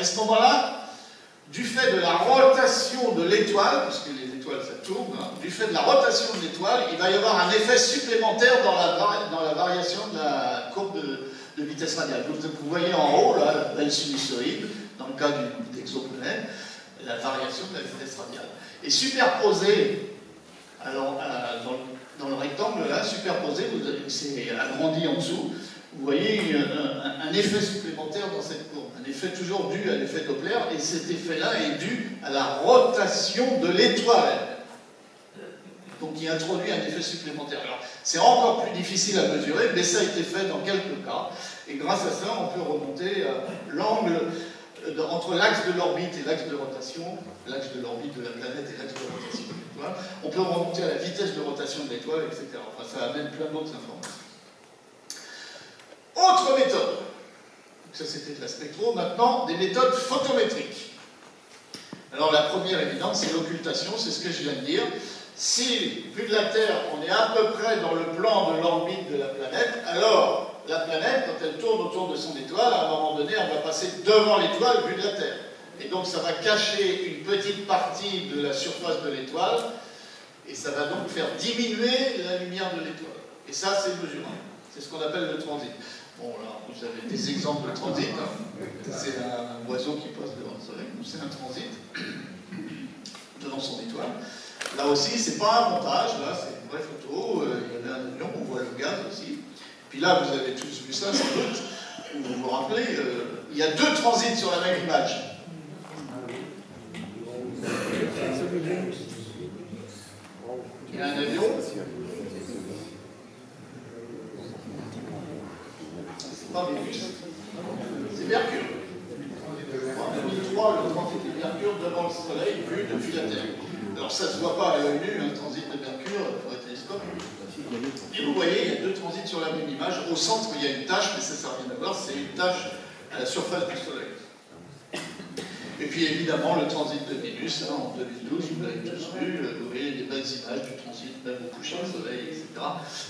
À ce moment-là, du fait de la rotation de l'étoile, parce que les étoiles ça tourne, hein, du fait de la rotation de l'étoile, il va y avoir un effet supplémentaire dans la variation de la courbe de vitesse radiale. Donc vous voyez en haut, là, la belle sinusoïde, dans le cas d'une exoplanète, la variation de la vitesse radiale. Et superposé alors, dans le rectangle, là, superposé, c'est agrandi en dessous, vous voyez un effet supplémentaire dans cette courbe, un effet toujours dû à l'effet Doppler, et cet effet-là est dû à la rotation de l'étoile. Donc il introduit un effet supplémentaire. Alors c'est encore plus difficile à mesurer, mais ça a été fait dans quelques cas, et grâce à ça, on peut remonter l'angle entre l'axe de l'orbite et l'axe de rotation, l'axe de l'orbite de la planète et l'axe de rotation de l'étoile, on peut remonter à la vitesse de rotation de l'étoile, etc. Enfin, ça amène plein d'autres informations. Autre méthode, ça c'était de la spectro, maintenant des méthodes photométriques. Alors la première évidente, c'est l'occultation, c'est ce que je viens de dire. Si, vu de la Terre, on est à peu près dans le plan de l'orbite de la planète, alors la planète, quand elle tourne autour de son étoile, à un moment donné, elle va passer devant l'étoile vue de la Terre. Et donc ça va cacher une petite partie de la surface de l'étoile, et ça va donc faire diminuer la lumière de l'étoile. Et ça, c'est mesurable. C'est ce qu'on appelle le transit. Bon, là, vous avez des exemples de transit. Hein. C'est un oiseau qui passe devant le soleil. C'est un transit devant son étoile. Là aussi, c'est pas un montage. Là, c'est une vraie photo. Il y avait un avion, on voit le gaz aussi. Puis là, vous avez tous vu ça, sans doute. Vous vous rappelez, il y a deux transits sur la même image. Il y a un avion. C'est pas Vénus. C'est Mercure. En 2003, le transit de Mercure devant le Soleil, vu depuis la Terre. Alors ça ne se voit pas à l'œil nu, un transit de Mercure, pour un télescope. Et vous voyez, il y a deux transits sur la même image. Au centre, il y a une tache, mais ça n'a rien à voir, c'est une tache à la surface du Soleil. Et puis évidemment, le transit de Vénus, hein, en 2012, vous l'avez tous vu, vous voyez des belles images du transit, même au coucher du Soleil, etc.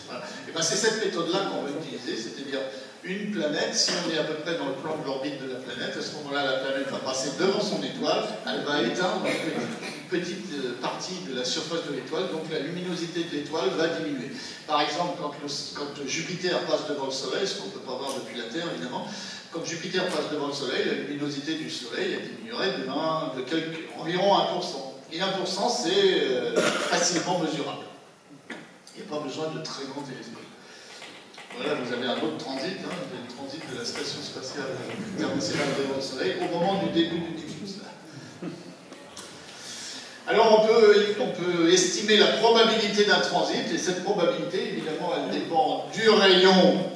Voilà. Et ben, c'est cette méthode-là qu'on va utiliser, c'est-à-dire une planète, si on est à peu près dans le plan de l'orbite de la planète, à ce moment-là, la planète va passer devant son étoile, elle va éteindre une petite partie de la surface de l'étoile, donc la luminosité de l'étoile va diminuer. Par exemple, quand Jupiter passe devant le Soleil, ce qu'on ne peut pas voir depuis la Terre, évidemment, quand Jupiter passe devant le Soleil, la luminosité du Soleil diminuerait environ 1%. Et 1%, c'est facilement mesurable. Il n'y a pas besoin de très grands télescopes. Voilà, vous avez un autre transit, hein, le transit de la Station spatiale internationale devant le Soleil, au moment du début du Nexus. Alors on peut estimer la probabilité d'un transit, et cette probabilité, évidemment, elle dépend du rayon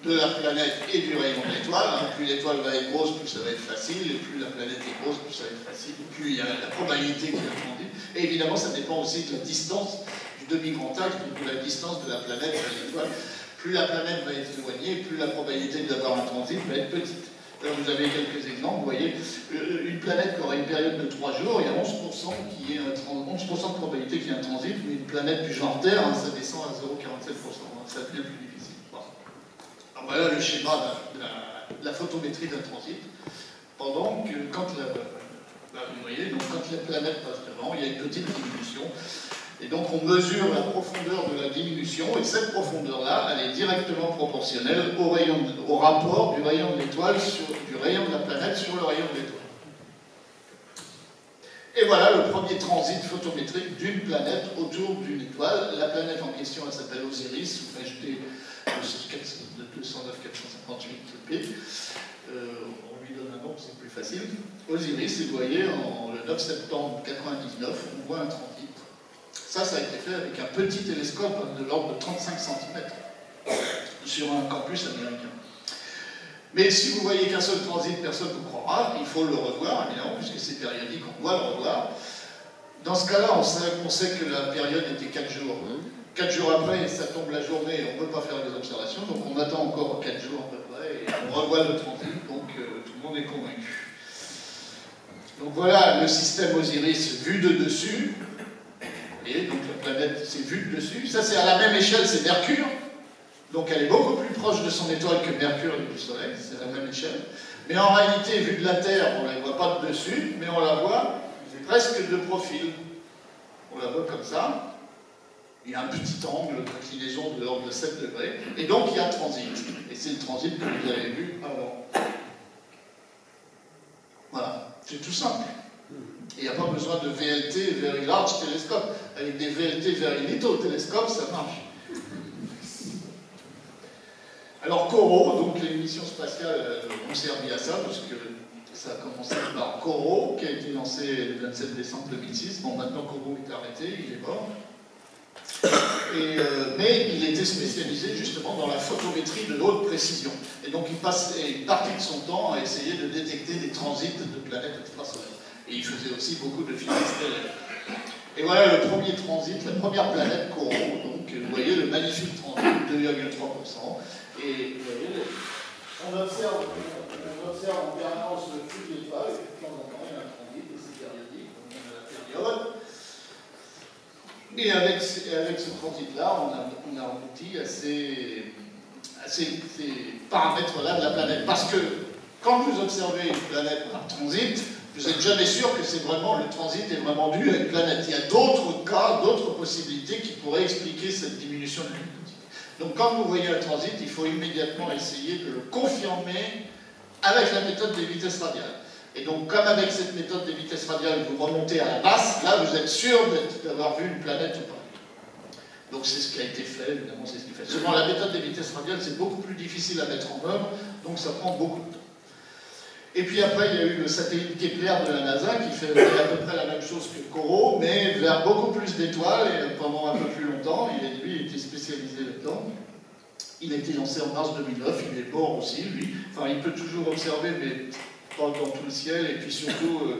de la planète et du rayon de l'étoile. Hein. Plus l'étoile va être grosse, plus ça va être facile, et plus la planète est grosse, plus ça va être facile, et plus il y a la probabilité qu'il y ait un transit. Et évidemment, ça dépend aussi de la distance du demi-grand axe, donc de la distance de la planète à l'étoile. Plus la planète va être éloignée, plus la probabilité d'avoir un transit va être petite. Alors vous avez quelques exemples, vous voyez, une planète qui aurait une période de 3 jours, il y a 11% de probabilité qu'il y ait un transit, mais une planète du genre Terre, hein, ça descend à 0,47%, hein, ça devient plus difficile. Bon. Alors voilà le schéma de la photométrie d'un transit, pendant que, quand vous voyez, donc quand la planète passe devant, il y a une petite diminution. Et donc on mesure la profondeur de la diminution, et cette profondeur-là, elle est directement proportionnelle au rapport du rayon de l'étoile, du rayon de la planète sur le rayon de l'étoile. Et voilà le premier transit photométrique d'une planète autour d'une étoile. La planète en question, elle s'appelle Osiris, ou HD 209-458P. On lui donne un nom, c'est plus facile. Osiris, et vous voyez, le 9 septembre 1999, on voit un transit. Ça a été fait avec un petit télescope de l'ordre de 35 cm sur un campus américain. Mais si vous voyez qu'un seul transit, personne ne vous croira, il faut le revoir, évidemment, puisque c'est périodique, on doit le revoir. Dans ce cas-là, on sait que la période était 4 jours. 4 jours après, ça tombe la journée, on ne peut pas faire les observations, donc on attend encore 4 jours à peu près, et on revoit le transit, donc tout le monde est convaincu. Donc voilà le système Osiris vu de dessus. Et donc la planète, c'est vu de dessus. Ça, c'est à la même échelle, c'est Mercure. Donc elle est beaucoup plus proche de son étoile que Mercure et du Soleil, c'est à la même échelle. Mais en réalité, vu de la Terre, on ne la voit pas de dessus, mais on la voit presque de profil. On la voit comme ça. Il y a un petit angle d'inclinaison de l'ordre de 7 degrés. Et donc, il y a transit. Et c'est le transit que vous avez vu avant. Voilà. C'est tout simple. Il n'y a pas besoin de VLT, Very Large Telescope. Avec des VLT, Very Little Telescope, ça marche. Alors, CORO, donc les missions spatiales ont servi à ça, parce que ça a commencé par CORO, qui a été lancé le 27 décembre 2006. Bon, maintenant, CORO est arrêté, il est mort. Mais il était spécialisé justement dans la photométrie de haute précision. Et donc, il passait une partie de son temps à essayer de détecter des transits de planètes extrasolaires. Et il faisait aussi beaucoup de physique stellaire. Et voilà le premier transit, la première planète CORO. Donc, vous voyez le magnifique transit, 2,3%. Et vous voyez, on observe en permanence le flux de l'étoile, et de temps en temps, il y a un transit, et c'est périodique, on a la période. Et avec ce transit-là, on a abouti à ces paramètres-là de la planète. Parce que quand vous observez une planète par transit, vous n'êtes jamais sûr que c'est vraiment, le transit est vraiment dû à une planète. Il y a d'autres cas, d'autres possibilités qui pourraient expliquer cette diminution de luminosité. Donc quand vous voyez un transit, il faut immédiatement essayer de le confirmer avec la méthode des vitesses radiales. Et donc comme avec cette méthode des vitesses radiales, vous remontez à la base, là vous êtes sûr d'avoir vu une planète ou pas. Donc c'est ce qui a été fait, évidemment c'est ce qui est fait. Seulement la méthode des vitesses radiales, c'est beaucoup plus difficile à mettre en œuvre, donc ça prend beaucoup de temps. Et puis après, il y a eu le satellite Kepler de la NASA qui fait à peu près la même chose que CORO, mais vers beaucoup plus d'étoiles et pendant un peu plus longtemps. Lui, il était spécialisé là-dedans. Il a été lancé en mars 2009, il est mort aussi, lui. Enfin, il peut toujours observer, mais pas dans tout le ciel, et puis surtout,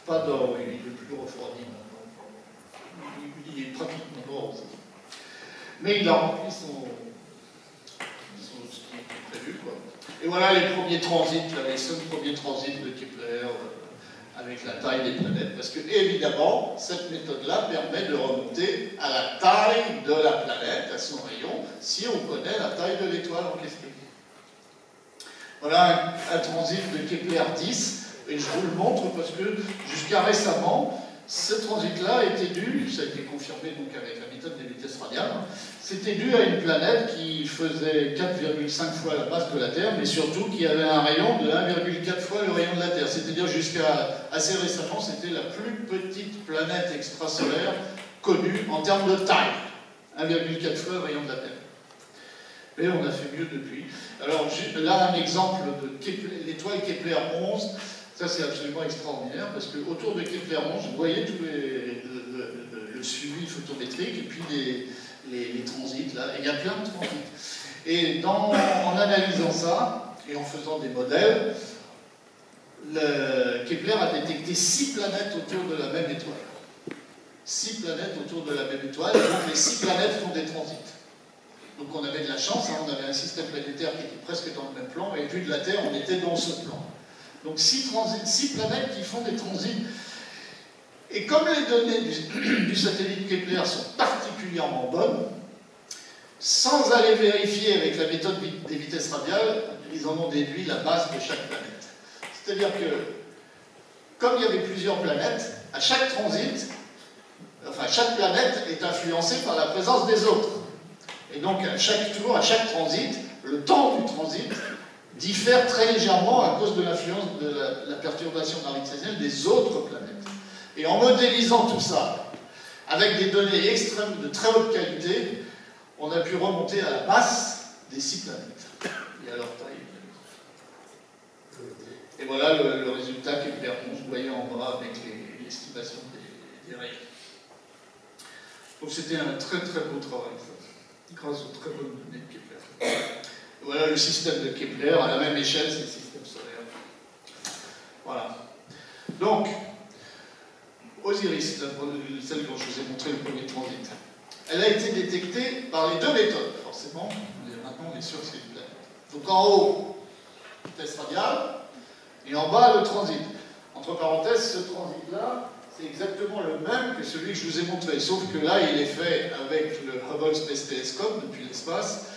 pas dans... Il est plus refroidi maintenant. Il est pratiquement mort aussi. Mais il a rempli ce qui était prévu, quoi. Et voilà les premiers transits, les 5 premiers transits de Kepler avec la taille des planètes. Parce que, évidemment, cette méthode-là permet de remonter à la taille de la planète, à son rayon, si on connaît la taille de l'étoile en question. Voilà un transit de Kepler 10, et je vous le montre parce que jusqu'à récemment, ce transit-là était dû, ça a été confirmé donc avec la méthode des vitesses radiales, c'était dû à une planète qui faisait 4,5 fois la masse de la Terre, mais surtout qui avait un rayon de 1,4 fois le rayon de la Terre. C'est-à-dire jusqu'à assez récemment, c'était la plus petite planète extrasolaire connue en termes de taille. 1,4 fois le rayon de la Terre. Mais on a fait mieux depuis. Alors là, un exemple de l'étoile Kepler 11. Ça, c'est absolument extraordinaire, parce que autour de Kepler 11, vous voyez tout le suivi photométrique, et puis les transits, là, et il y a plein de transits. Et en analysant ça, et en faisant des modèles, Kepler a détecté 6 planètes autour de la même étoile. 6 planètes autour de la même étoile, et donc les 6 planètes font des transits. Donc on avait de la chance, hein, on avait un système planétaire qui était presque dans le même plan, et vu de la Terre, on était dans ce plan. Donc 6 planètes qui font des transits. Et comme les données du satellite Kepler sont particulièrement bonnes, sans aller vérifier avec la méthode des vitesses radiales, ils en ont déduit la masse de chaque planète. C'est-à-dire que, comme il y avait plusieurs planètes, à chaque transit, enfin chaque planète est influencée par la présence des autres. Et donc à chaque tour, à chaque transit, le temps du transit diffère très légèrement à cause de l'influence de la perturbation gravitationnelle des autres planètes. Et en modélisant tout ça, avec des données extrêmes de très haute qualité, on a pu remonter à la masse des 6 planètes et à leur taille. Et voilà le résultat Kepler 11, vous voyez en bas avec l'estimation des rayons. Donc c'était un très très beau travail, ça, grâce aux très bonnes données de Kepler. Voilà le système de Kepler, à la même échelle, c'est le système solaire. Voilà. Donc, Osiris, celle dont je vous ai montré le premier transit, elle a été détectée par les 2 méthodes, forcément. Maintenant, on est sûr que c'est une planète. Donc en haut, vitesse radiale, et en bas, le transit. Entre parenthèses, ce transit-là, c'est exactement le même que celui que je vous ai montré, sauf que là, il est fait avec le Hubble Space Telescope depuis l'espace,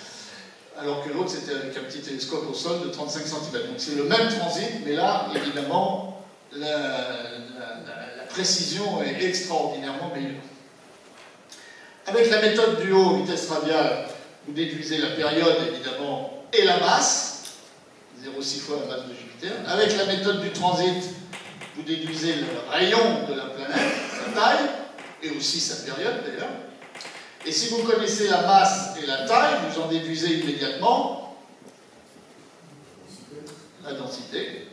alors que l'autre c'était avec un petit télescope au sol de 35 cm. Donc c'est le même transit, mais là, évidemment, la précision est extraordinairement meilleure. Avec la méthode du haut, vitesse radiale, vous déduisez la période, évidemment, et la masse, 0,6 fois la masse de Jupiter. Avec la méthode du transit, vous déduisez le rayon de la planète, sa taille, et aussi sa période d'ailleurs. Et si vous connaissez la masse et la taille, vous en déduisez immédiatement la densité.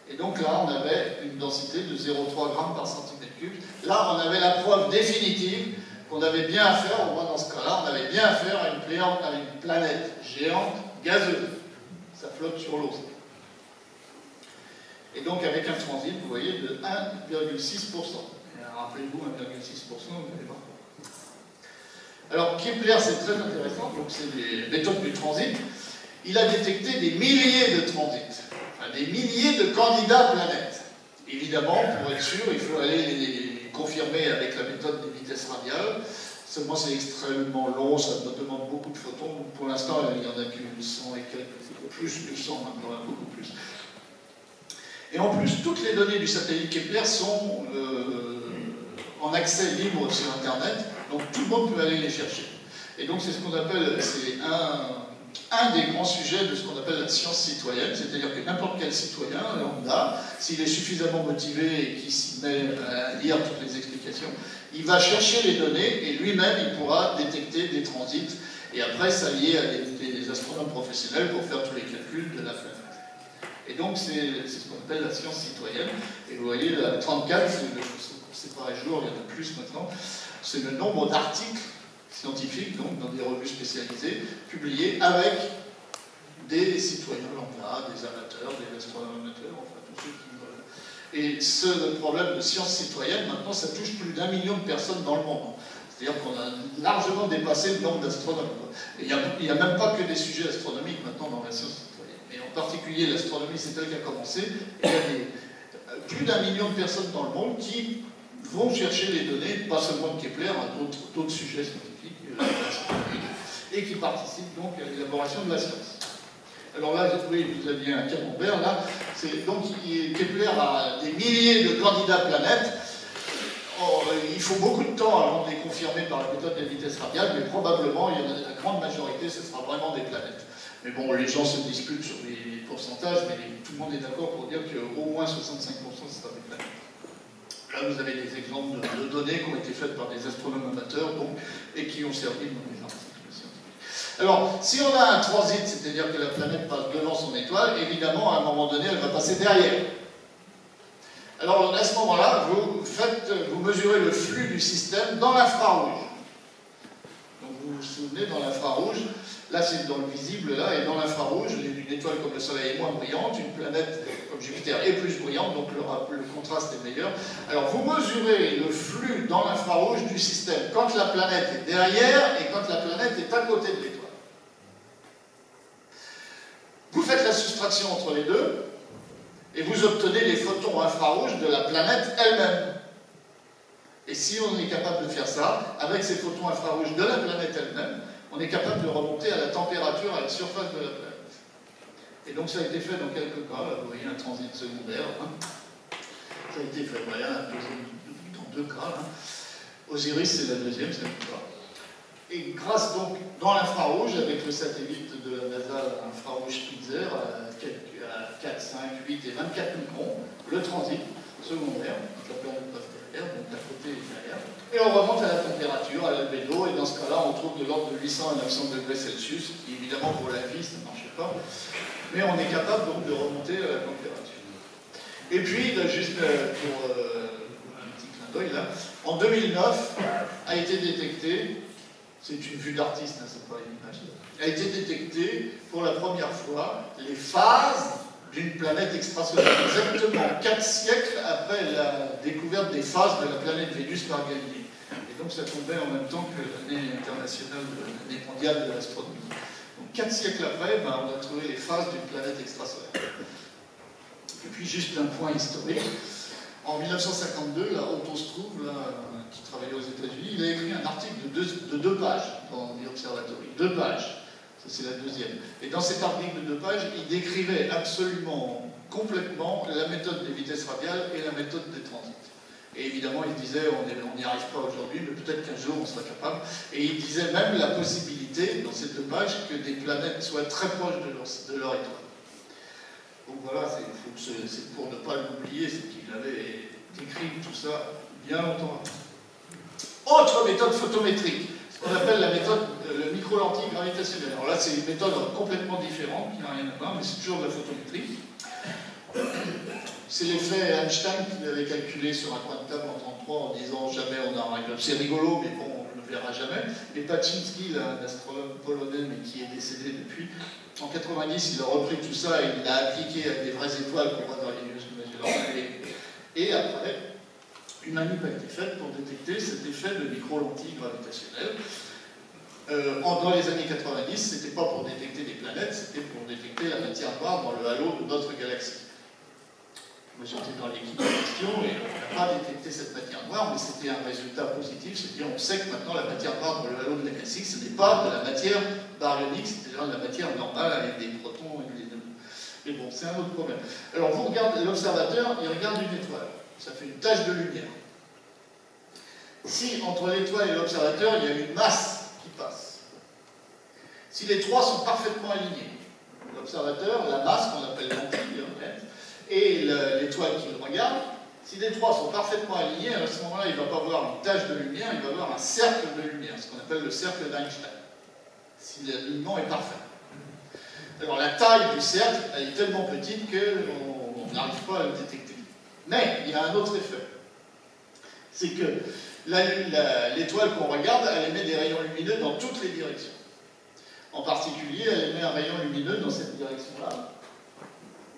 Et donc là, on avait une densité de 0,3 grammes par centimètre cube. Là, on avait la preuve définitive qu'on avait bien affaire, au moins dans ce cas-là, on avait bien affaire à une planète géante gazeuse. Ça flotte sur l'eau. Et donc, avec un transit, vous voyez, de 1,6%. Rappelez-vous, 1,6%, vous allez voir. Alors, Kepler, c'est très intéressant, donc c'est des méthodes du transit. Il a détecté des milliers de transits, enfin des milliers de candidats planètes. Évidemment, pour être sûr, il faut aller les confirmer avec la méthode des vitesses radiales. Seulement, c'est extrêmement long, ça demande beaucoup de photons. Pour l'instant, il n'y en a que 100 et quelques, plus de 100 maintenant, beaucoup plus. Et en plus, toutes les données du satellite Kepler sont en accès libre sur Internet, donc tout le monde peut aller les chercher. Et donc c'est ce qu'on appelle, c'est un des grands sujets de ce qu'on appelle la science citoyenne, c'est-à-dire que n'importe quel citoyen lambda, s'il est suffisamment motivé et qu'il s'y met à lire toutes les explications, il va chercher les données et lui-même il pourra détecter des transits et après s'allier à des astronomes professionnels pour faire tous les calculs de la planète. Et donc c'est ce qu'on appelle la science citoyenne. Et vous voyez, la 34, c'est pareil jour, il y en a plus maintenant, c'est le nombre d'articles scientifiques, donc dans des revues spécialisées, publiées avec des citoyens lambda, des amateurs, des astronomes amateurs, enfin tous ceux qui veulent. Et ce problème de science citoyenne, maintenant, ça touche plus d'1 million de personnes dans le monde. C'est-à-dire qu'on a largement dépassé le nombre d'astronomes. Et il n'y a même pas que des sujets astronomiques maintenant dans la science citoyenne. Mais en particulier, l'astronomie, c'est elle qui a commencé. Et il y a plus d'1 million de personnes dans le monde qui vont chercher les données, pas seulement de Kepler, à d'autres sujets scientifiques, et qui participent donc à l'élaboration de la science. Alors là, vous aviez un camembert, là, donc Kepler a des milliers de candidats planètes. Il faut beaucoup de temps avant de les confirmer par la méthode des vitesses radiales, mais probablement, il y en a la grande majorité, ce sera vraiment des planètes. Mais bon, les gens se disputent sur les pourcentages, mais tout le monde est d'accord pour dire qu'au moins 65% ce sera des planètes. Là, vous avez des exemples de données qui ont été faites par des astronomes amateurs donc, et qui ont servi dans les articles scientifiques. Alors, si on a un transit, c'est-à-dire que la planète passe devant son étoile, évidemment, à un moment donné, elle va passer derrière. Alors, à ce moment-là, vous mesurez le flux du système dans l'infrarouge. Donc, vous vous souvenez, dans l'infrarouge, là, c'est dans le visible, là, et dans l'infrarouge, une étoile comme le Soleil est moins brillante, une planète comme Jupiter est plus brillante, donc le contraste est meilleur. Alors, vous mesurez le flux dans l'infrarouge du système quand la planète est derrière et quand la planète est à côté de l'étoile. Vous faites la soustraction entre les deux, et vous obtenez les photons infrarouges de la planète elle-même. Et si on est capable de faire ça, avec ces photons infrarouges de la planète elle-même, on est capable de remonter à la température, à la surface de la planète. Et donc ça a été fait dans quelques cas, là, vous voyez un transit secondaire, hein. Ça a été fait, voilà, dans deux cas. Hein. Osiris, c'est la deuxième, c'est le cas. Et grâce donc, dans l'infrarouge, avec le satellite de la NASA, infrarouge Spitzer, à 4, 5, 8 et 24 microns, le transit secondaire, donc la planète passe derrière, donc à côté et derrière, et on remonte à la température, à l'albédo, et dans ce cas-là, on trouve de l'ordre de 800 à 900 degrés Celsius, qui évidemment pour la vie, ça ne marchait pas, mais on est capable donc de remonter à la température. Et puis, juste pour un petit clin d'œil là, en 2009, a été détecté, c'est une vue d'artiste, hein, c'est pas une image, a été détecté pour la première fois les phases d'une planète extrasolaire, exactement 4 siècles après la découverte des phases de la planète Vénus par Galilée. Et donc ça tombait en même temps que l'année internationale, l'année mondiale de l'astronomie. Donc 4 siècles après, on a trouvé les phases d'une planète extrasolaire. Et puis juste un point historique. En 1952, là, Otto Struve, qui travaillait aux États-Unis, il a écrit un article de deux pages dans The Observatory. 2 pages. Ça, c'est la deuxième. Et dans cet article de 2 pages, il décrivait absolument, complètement, la méthode des vitesses radiales et la méthode des transits. Et évidemment, il disait, on n'y arrive pas aujourd'hui, mais peut-être qu'un jour on sera capable. Et il disait même la possibilité, dans ces 2 pages, que des planètes soient très proches de leur étoile. Donc voilà, c'est pour ne pas l'oublier, c'est qu'il avait décrit tout ça bien longtemps. Autre méthode photométrique, ce qu'on appelle la méthode, le micro-lentille gravitationnelle. Alors là, c'est une méthode complètement différente, qui n'a rien à voir, mais c'est toujours de la photométrie. C'est l'effet Einstein qu'il avait calculé sur un coin de table en 1933 en disant jamais on arrive. C'est rigolo, mais bon, on ne le verra jamais. Et Paczynski, un astronome polonais, mais qui est décédé depuis, en 90, il a repris tout ça et il l'a appliqué avec des vraies étoiles qu'on voit dans les news de Magellan. Et après, une manip a été faite pour détecter cet effet de micro-lentille gravitationnelle. Dans les années 90, c'était pas pour détecter des planètes, c'était pour détecter la matière noire dans le halo de notre galaxie. Moi j'étais dans l'équipe en question et on n'a pas détecté cette matière noire, mais c'était un résultat positif, c'est-à-dire on sait que maintenant la matière noire dans le halo de la galaxie, ce n'est pas de la matière baryonique, c'est-à-dire de la matière normale avec des protons et des neutrons. Mais bon, c'est un autre problème. Alors vous regardez, l'observateur, il regarde une étoile, ça fait une tache de lumière. Si entre l'étoile et l'observateur, il y a une masse qui passe, si les trois sont parfaitement alignés, l'observateur, la masse qu'on appelle lentille, en fait, et l'étoile qui le regarde, si les trois sont parfaitement alignés, à ce moment-là, il ne va pas voir une tache de lumière, il va voir un cercle de lumière, ce qu'on appelle le cercle d'Einstein, si l'alignement est parfait. Alors la taille du cercle, elle est tellement petite qu'on n'arrive pas à le détecter. Mais il y a un autre effet. C'est que l'étoile qu'on regarde, elle émet des rayons lumineux dans toutes les directions. En particulier, elle émet un rayon lumineux dans cette direction-là.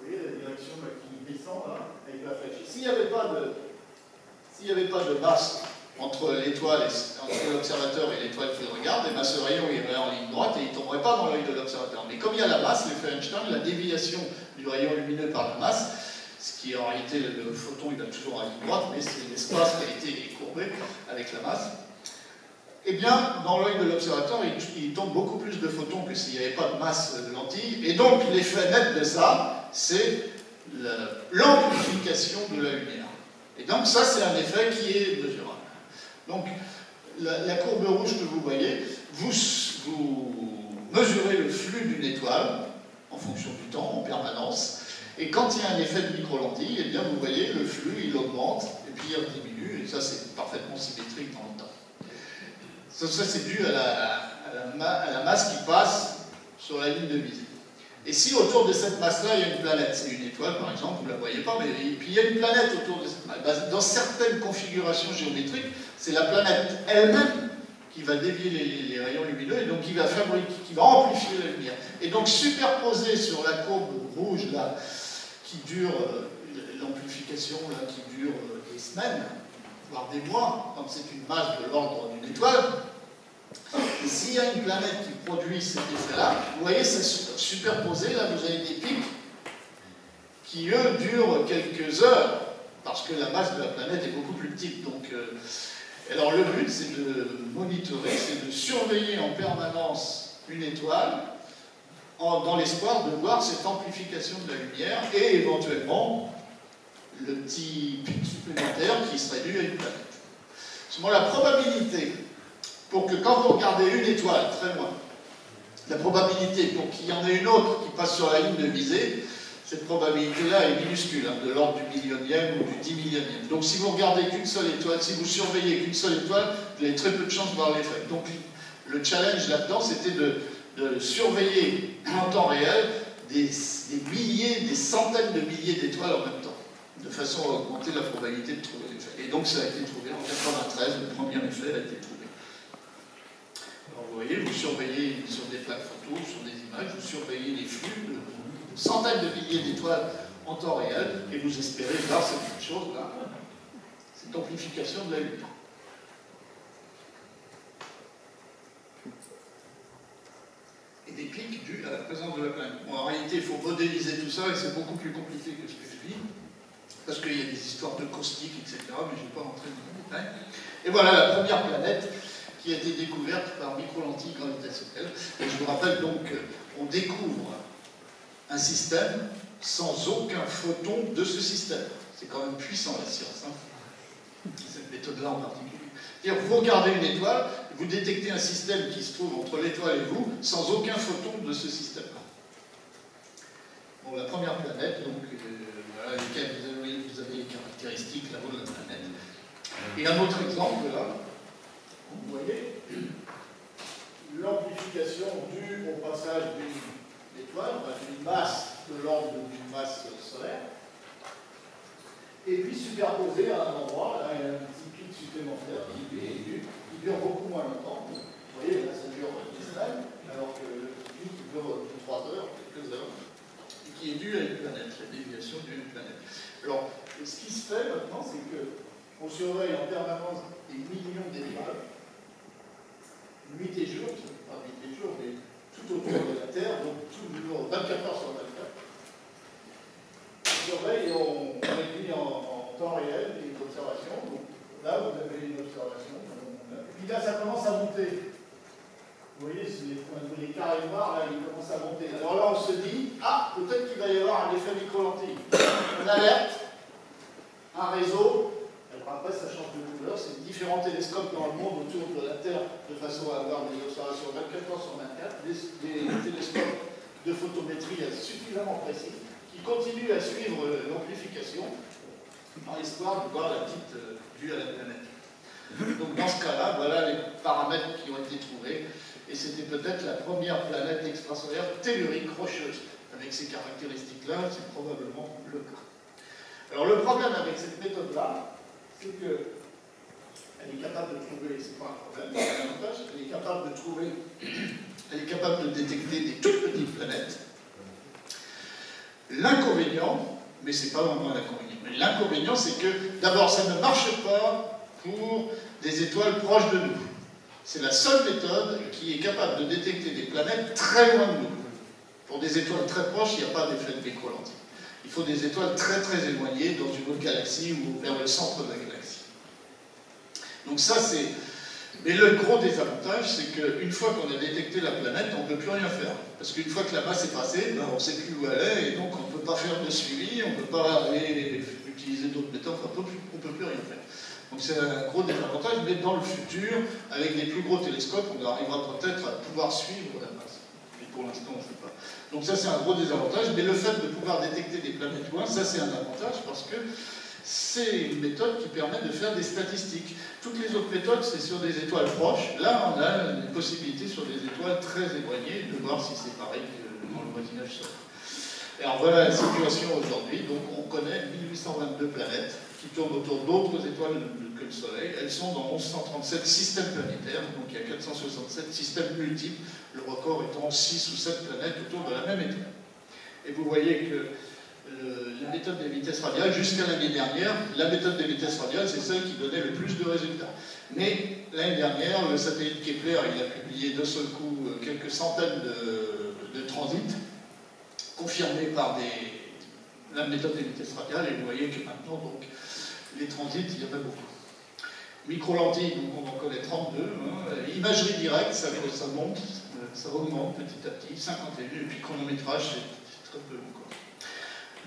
Vous voyez la direction qui descend là, avec la flèche. S'il n'y avait pas de masse entre l'étoile, entre l'observateur et l'étoile qui le regarde, et bien ce rayon irait en ligne droite et il ne tomberait pas dans l'œil de l'observateur. Mais comme il y a la masse, l'effet Einstein, la déviation du rayon lumineux par la masse, ce qui en réalité, le photon il va toujours en ligne droite, mais c'est l'espace qui a été courbé avec la masse. Eh bien, dans l'œil de l'observateur, il tombe beaucoup plus de photons que s'il n'y avait pas de masse de lentilles. Et donc, l'effet net de ça, c'est l'amplification de la lumière. Et donc, ça, c'est un effet qui est mesurable. Donc, la courbe rouge que vous voyez, vous mesurez le flux d'une étoile en fonction du temps, en permanence. Et quand il y a un effet de micro-lentille, eh bien, vous voyez, le flux, il augmente, et puis il diminue, et ça, c'est parfaitement symétrique dans le temps. Ça c'est dû à la masse qui passe sur la ligne de visée. Et si autour de cette masse-là, il y a une planète, c'est une étoile par exemple, vous ne la voyez pas, mais puis il y a une planète autour de cette masse. Dans certaines configurations géométriques, c'est la planète elle-même qui va dévier les rayons lumineux et donc qui va amplifier la lumière. Et donc superposé sur la courbe rouge là, qui dure, l'amplification là, qui dure des semaines, voire des mois, quand c'est une masse de l'ordre d'une étoile, et s'il y a une planète qui produit cet effet-là, vous voyez, c'est superposé, là vous avez des pics qui, eux, durent quelques heures, parce que la masse de la planète est beaucoup plus petite. Donc, alors le but, c'est de monitorer, c'est de surveiller en permanence une étoile, dans l'espoir de voir cette amplification de la lumière, et éventuellement, le petit pic supplémentaire qui serait dû à une planète. Seulement la probabilité pour que quand vous regardez une étoile très loin, la probabilité pour qu'il y en ait une autre qui passe sur la ligne de visée, cette probabilité-là est minuscule, hein, de l'ordre du millionième ou du 10 millionième. Donc si vous regardez qu'une seule étoile, si vous surveillez qu'une seule étoile, vous avez très peu de chances de voir l'effet. Donc le challenge là-dedans, c'était de surveiller en temps réel des milliers, des centaines de milliers d'étoiles en même temps, de façon à augmenter la probabilité de trouver l'effet. Et donc ça a été trouvé en 1993, le premier effet a été trouvé. Alors vous voyez, vous surveillez sur des plaques photos, sur des images, vous surveillez les flux de centaines de milliers d'étoiles en temps réel, et vous espérez voir cette chose-là, cette amplification de la lumière. Et des pics dus à la présence de la planète. Bon, en réalité, il faut modéliser tout ça, et c'est beaucoup plus compliqué que ce que je dis, parce qu'il y a des histoires de caustique, etc., mais je ne vais pas rentrer dans les détails. Et voilà la première planète qui a été découverte par micro-lentilles gravitationnelles. Et je vous rappelle donc qu'on découvre un système sans aucun photon de ce système. C'est quand même puissant la science, hein, cette méthode-là en particulier. C'est-à-dire, vous regardez une étoile, vous détectez un système qui se trouve entre l'étoile et vous, sans aucun photon de ce système-là. Bon, la première planète, donc, voilà, vous avez les caractéristiques là-haut de la planète. Et un autre exemple, là, vous voyez, l'amplification due au passage d'une étoile, d'une masse de l'ordre d'une masse solaire, et puis superposée à un endroit, là, il y a un petit pic supplémentaire qui dure beaucoup moins longtemps. Vous voyez, là, ça dure 10 semaines, alors que le pic dure 3 heures, quelques heures, et qui est dû à une planète, la déviation d'une planète. Alors, ce qui se fait maintenant, c'est qu'on surveille en permanence des millions d'étoiles, nuit et jour, pas nuit et jour, mais tout autour de la Terre, donc tout le jour, 24 heures sur 24. On surveille et on réduit en temps réel des observations. Donc là, vous avez une observation. Et puis là, ça commence à monter. Vous voyez, les carrés noirs, là, ils commencent à monter. Alors là, on se dit, ah, peut-être qu'il va y avoir un effet micro-lentille. On alerte, un réseau. Alors après, ça change de couleur. C'est différents télescopes dans le monde autour de la Terre, de façon à avoir des observations 24 heures sur 24, des télescopes de photométrie suffisamment précis, qui continuent à suivre l'amplification dans l'espoir de voir la petite vue à la planète. Donc dans ce cas-là, voilà les paramètres qui ont été trouvés, et c'était peut-être la première planète extrasolaire tellurique rocheuse. Avec ces caractéristiques-là, c'est probablement le cas. Alors le problème avec cette méthode-là, c'est qu'elle est capable de trouver, c'est pas un problème, c'est un avantage, elle est capable de détecter des toutes petites planètes. L'inconvénient, mais c'est pas vraiment l'inconvénient, mais l'inconvénient c'est que d'abord ça ne marche pas pour des étoiles proches de nous. C'est la seule méthode qui est capable de détecter des planètes très loin de nous. Pour des étoiles très proches, il n'y a pas d'effet de micro-lentille. Il faut des étoiles très très éloignées dans une autre galaxie ou vers le centre de la galaxie. Donc ça c'est... Mais le gros désavantage, c'est qu'une fois qu'on a détecté la planète, on ne peut plus rien faire. Parce qu'une fois que la masse est passée, ben, on ne sait plus où elle est, et donc on ne peut pas faire de suivi, on ne peut pas utiliser d'autres méthodes, enfin, on ne peut plus rien faire. Donc c'est un gros désavantage, mais dans le futur, avec des plus gros télescopes, on arrivera peut-être à pouvoir suivre la masse. Mais pour l'instant, on ne sait pas. Donc ça, c'est un gros désavantage, mais le fait de pouvoir détecter des planètes loin, ça c'est un avantage, parce que c'est une méthode qui permet de faire des statistiques. Toutes les autres méthodes, c'est sur des étoiles proches. Là, on a une possibilité sur des étoiles très éloignées de voir si c'est pareil que dans le voisinage solaire. Et alors voilà la situation aujourd'hui. Donc on connaît 1822 planètes qui tournent autour d'autres étoiles que le Soleil. Elles sont dans 1137 systèmes planétaires, donc il y a 467 systèmes multiples, le record étant 6 ou 7 planètes autour de la même étoile. Et vous voyez que la méthode des vitesses radiales, jusqu'à l'année dernière, la méthode des vitesses radiales, c'est celle qui donnait le plus de résultats. Mais l'année dernière, le satellite Kepler, il a publié d'un seul coup quelques centaines de transits, confirmés par la méthode des vitesses radiales, et vous voyez que maintenant, donc, les transits, il y en a beaucoup. Micro-lentilles, donc on en connaît 32. Hein. Imagerie directe, ça monte, ça augmente petit à petit, 51, et puis chronométrage, c'est très peu encore.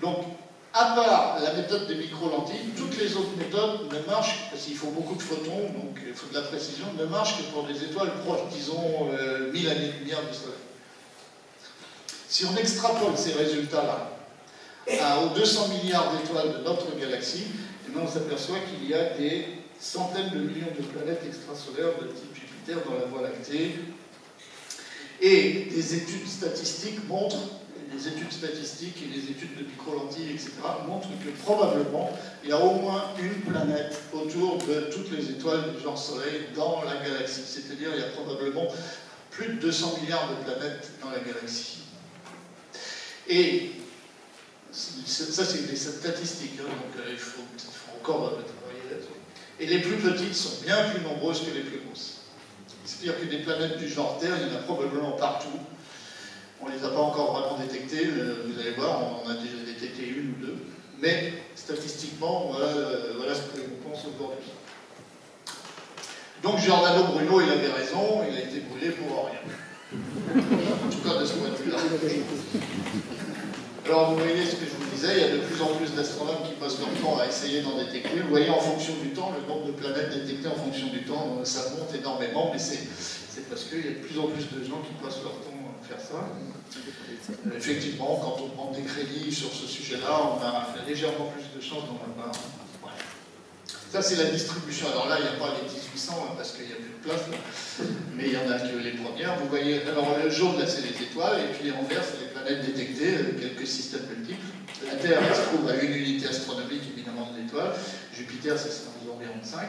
Donc, à part la méthode des micro-lentilles, toutes les autres méthodes ne marchent, parce qu'il faut beaucoup de photons, donc il faut de la précision, ne marchent que pour des étoiles proches, disons 1000 années-lumière du Soleil. Si on extrapole ces résultats-là aux 200 milliards d'étoiles de notre galaxie, eh bien on s'aperçoit qu'il y a des centaines de millions de planètes extrasolaires de type Jupiter dans la Voie lactée. Et des études statistiques montrent, les études statistiques et les études de micro-lentilles, etc., montrent que probablement il y a au moins une planète autour de toutes les étoiles du genre Soleil dans la galaxie. C'est-à-dire il y a probablement plus de 200 milliards de planètes dans la galaxie. Et ça, c'est des statistiques, hein, donc il faut encore travailler là-dessus. Et les plus petites sont bien plus nombreuses que les plus grosses. C'est-à-dire que des planètes du genre Terre, il y en a probablement partout. On ne les a pas encore vraiment détectées, vous allez voir, on en a déjà détecté une ou deux. Mais statistiquement, voilà ce que l'on pense aujourd'hui. Donc Giordano Bruno, il avait raison, il a été brûlé pour rien. En tout cas, de ce point de vue-là. Alors, vous voyez ce que je vous disais, il y a de plus en plus d'astronomes qui passent leur temps à essayer d'en détecter. Vous voyez, en fonction du temps, le nombre de planètes détectées en fonction du temps, ça monte énormément, mais c'est parce qu'il y a de plus en plus de gens qui passent leur temps à faire ça. Effectivement, quand on prend des crédits sur ce sujet-là, on a légèrement plus de chances d'en avoir. Ouais. Ça, c'est la distribution. Alors là, il n'y a pas les 1800, parce qu'il n'y a plus de place, là. Mais il y en a que les premières. Vous voyez, alors le jaune, là, c'est les étoiles, et puis en vert, c'est les planètes détectées, quelques systèmes multiples. La Terre, elle se trouve à une unité astronomique, évidemment, de l'étoile. Jupiter, c'est environ 5.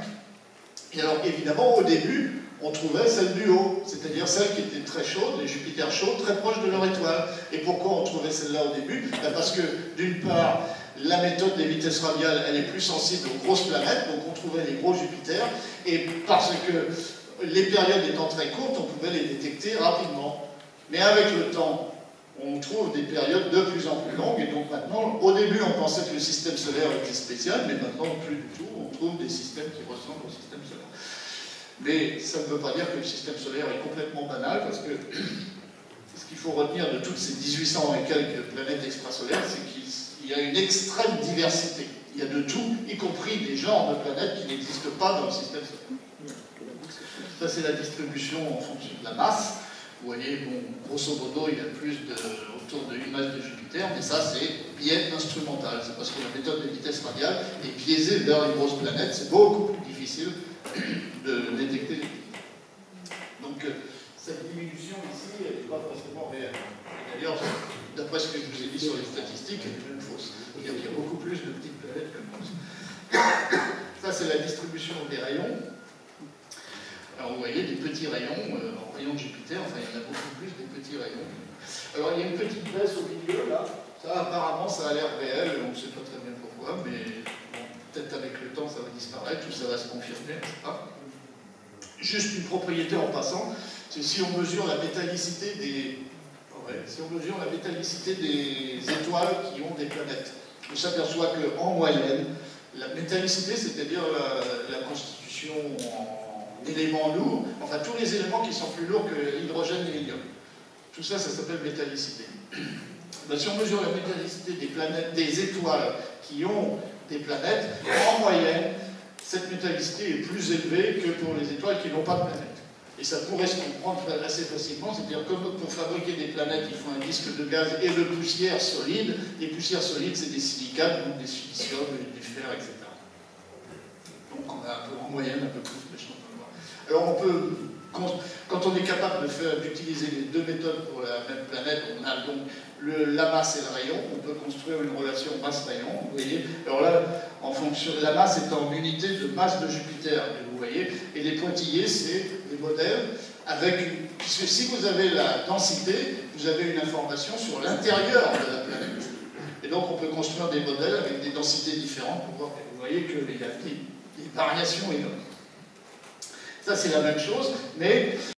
Et alors, évidemment, au début, on trouvait celle du haut, c'est-à-dire celle qui était très chaude, les Jupiters chauds, très proches de leur étoile. Et pourquoi on trouvait celle-là au début? Parce que, d'une part, la méthode des vitesses radiales, elle est plus sensible aux grosses planètes, donc on trouvait les gros Jupiters, et parce que les périodes étant très courtes, on pouvait les détecter rapidement. Mais avec le temps, on trouve des périodes de plus en plus longues, et donc maintenant, au début, on pensait que le système solaire était spécial, mais maintenant, plus du tout, on trouve des systèmes qui ressemblent au système solaire. Mais ça ne veut pas dire que le système solaire est complètement banal, parce que ce qu'il faut retenir de toutes ces 1800 et quelques planètes extrasolaires, c'est qu'il y a une extrême diversité. Il y a de tout, y compris des genres de planètes qui n'existent pas dans le système solaire. Ça, c'est la distribution en fonction de la masse. Vous voyez, bon, grosso modo, il y a plus autour d'une masse de Jupiter, mais ça, c'est biais instrumental. C'est parce que la méthode de vitesse radiale est biaisée vers les grosses planètes. C'est beaucoup plus difficile de détecter les Jupiters. Donc, cette diminution ici, elle n'est pas forcément réelle. D'ailleurs, d'après ce que je vous ai dit sur les statistiques, elle est même fausse. Il y a beaucoup plus de petites planètes que nous. Ça, c'est la distribution des rayons. Alors, vous voyez, des petits rayons, en rayons de Jupiter, enfin, il y en a beaucoup plus des petits rayons. Alors, il y a une petite baisse au milieu, là. Ça, apparemment, ça a l'air réel, on ne sait pas très bien pourquoi, mais bon, peut-être avec le temps, ça va disparaître, ou ça va se confirmer, je ne sais pas. Juste une propriété en passant, c'est si on mesure la métallicité des... Ouais, si on mesure la métallicité des étoiles qui ont des planètes, on s'aperçoit qu'en moyenne, la métallicité, c'est-à-dire la constitution en éléments lourds, enfin tous les éléments qui sont plus lourds que l'hydrogène et l'hélium. Tout ça, ça s'appelle métallicité. Ben, si on mesure la métallicité des planètes, des étoiles qui ont des planètes, en moyenne, cette métallicité est plus élevée que pour les étoiles qui n'ont pas de planète. Et ça pourrait se comprendre assez facilement, c'est-à-dire comme pour fabriquer des planètes, il faut un disque de gaz et de poussière solide. Les poussières solides, c'est des silicates, donc des silicium, du fer, etc. Donc on a un peu, en moyenne un peu plus de chances de voir. Alors on peut, quand on est capable d'utiliser les deux méthodes pour la même planète, on a donc la masse et le rayon, on peut construire une relation masse-rayon, vous voyez. Alors là, en fonction, la masse est en unité de masse de Jupiter, vous voyez, et les pointillés, c'est les modèles, puisque si vous avez la densité, vous avez une information sur l'intérieur de la planète. Et donc on peut construire des modèles avec des densités différentes pour voir, vous voyez qu'il y a des variations énormes. Ça c'est la même chose, mais